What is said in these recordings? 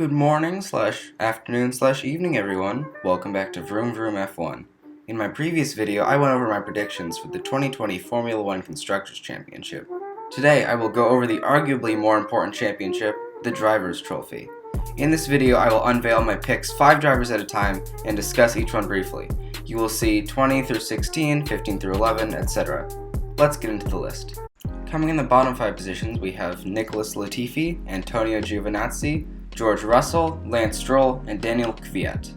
Good morning slash afternoon slash evening everyone. Welcome back to Vroom Vroom F1. In my previous video, I went over my predictions for the 2020 Formula 1 Constructors' Championship. Today, I will go over the arguably more important championship, the Drivers' Trophy. In this video, I will unveil my picks 5 drivers at a time and discuss each one briefly. You will see 20 through 16, 15 through 11, etc. Let's get into the list. Coming in the bottom 5 positions, we have Nicholas Latifi, Antonio Giovinazzi, George Russell, Lance Stroll, and Daniel Kvyat.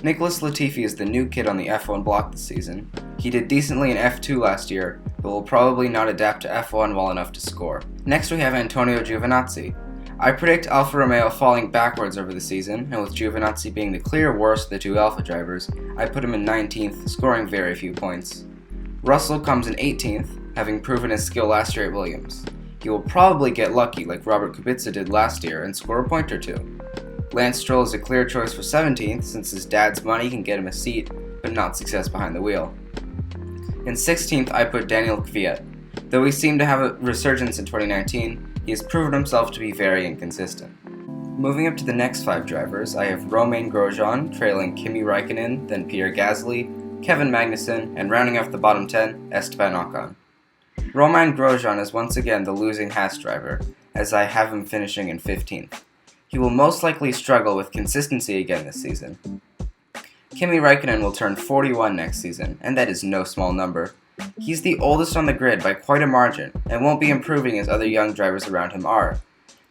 Nicholas Latifi is the new kid on the F1 block this season. He did decently in F2 last year, but will probably not adapt to F1 well enough to score. Next we have Antonio Giovinazzi. I predict Alfa Romeo falling backwards over the season, and with Giovinazzi being the clear worst of the two Alfa drivers, I put him in 19th, scoring very few points. Russell comes in 18th, having proven his skill last year at Williams. He will probably get lucky like Robert Kubica did last year and score a point or two. Lance Stroll is a clear choice for 17th since his dad's money can get him a seat, but not success behind the wheel. In 16th, I put Daniel Kvyat. Though he seemed to have a resurgence in 2019, he has proven himself to be very inconsistent. Moving up to the next 5 drivers, I have Romain Grosjean trailing Kimi Raikkonen, then Pierre Gasly, Kevin Magnussen, and rounding off the bottom 10, Esteban Ocon. Romain Grosjean is once again the losing Haas driver, as I have him finishing in 15th. He will most likely struggle with consistency again this season. Kimi Raikkonen will turn 41 next season, and that is no small number. He's the oldest on the grid by quite a margin, and won't be improving as other young drivers around him are.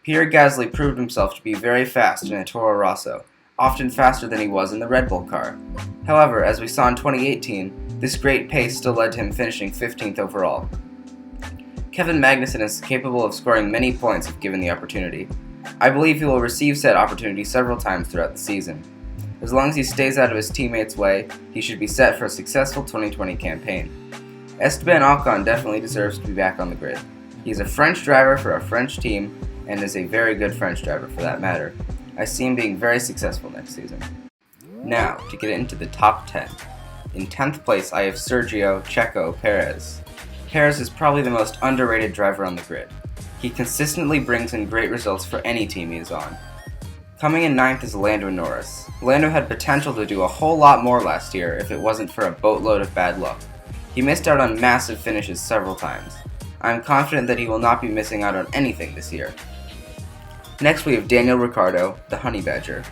Pierre Gasly proved himself to be very fast in a Toro Rosso, often faster than he was in the Red Bull car. However, as we saw in 2018, this great pace still led to him finishing 15th overall. Kevin Magnussen is capable of scoring many points if given the opportunity. I believe he will receive said opportunity several times throughout the season. As long as he stays out of his teammates' way, he should be set for a successful 2020 campaign. Esteban Ocon definitely deserves to be back on the grid. He is a French driver for a French team, and is a very good French driver for that matter. I see him being very successful next season. Now, to get into the top 10. In 10th place, I have Sergio Checo Perez. Perez is probably the most underrated driver on the grid. He consistently brings in great results for any team he is on. Coming in 9th is Lando Norris. Lando had potential to do a whole lot more last year if it wasn't for a boatload of bad luck. He missed out on massive finishes several times. I am confident that he will not be missing out on anything this year. Next we have Daniel Ricciardo, the Honey Badger.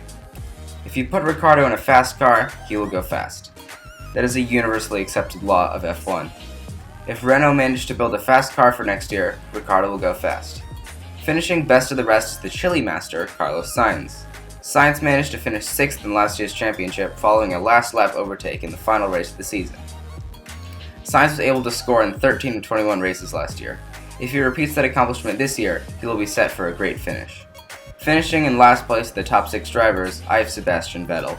If you put Ricciardo in a fast car, he will go fast. That is a universally accepted law of F1. If Renault managed to build a fast car for next year, Ricciardo will go fast. Finishing best of the rest is the Chile master, Carlos Sainz. Sainz managed to finish 6th in last year's championship following a last lap overtake in the final race of the season. Sainz was able to score in 13 of 21 races last year. If he repeats that accomplishment this year, he will be set for a great finish. Finishing in last place of the top 6 drivers, I have Sebastian Vettel.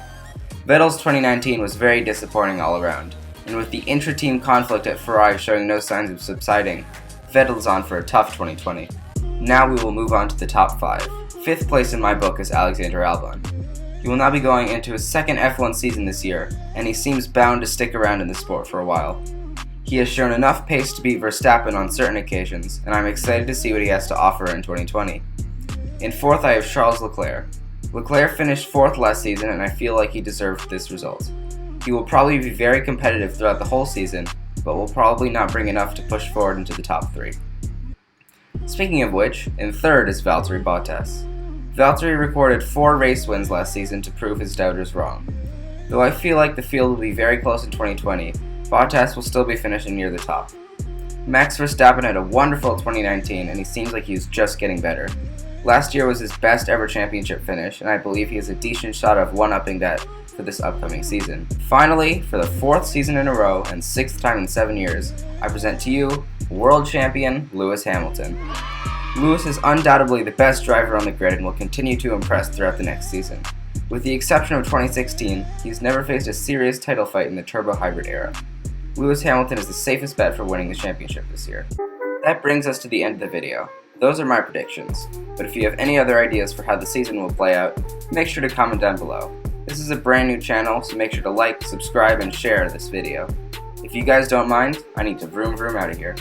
Vettel's 2019 was very disappointing all around, and with the intra-team conflict at Ferrari showing no signs of subsiding, Vettel is on for a tough 2020. Now we will move on to the top 5. 5th place in my book is Alexander Albon. He will now be going into his second F1 season this year, and he seems bound to stick around in the sport for a while. He has shown enough pace to beat Verstappen on certain occasions, and I'm excited to see what he has to offer in 2020. In 4th I have Charles Leclerc. Leclerc finished 4th last season, and I feel like he deserved this result. He will probably be very competitive throughout the whole season, but will probably not bring enough to push forward into the top 3. Speaking of which, in 3rd is Valtteri Bottas. Valtteri recorded 4 race wins last season to prove his doubters wrong. Though I feel like the field will be very close in 2020, Bottas will still be finishing near the top. Max Verstappen had a wonderful 2019, and he seems like he is just getting better. Last year was his best ever championship finish, and I believe he has a decent shot of one-upping that for this upcoming season. Finally, for the 4th season in a row and 6th time in 7 years, I present to you world champion Lewis Hamilton. Lewis is undoubtedly the best driver on the grid and will continue to impress throughout the next season. With the exception of 2016, he's never faced a serious title fight in the turbo hybrid era. Lewis Hamilton is the safest bet for winning the championship this year. That brings us to the end of the video. Those are my predictions, but if you have any other ideas for how the season will play out, make sure to comment down below. This is a brand new channel, so make sure to like, subscribe, and share this video. If you guys don't mind, I need to vroom vroom out of here.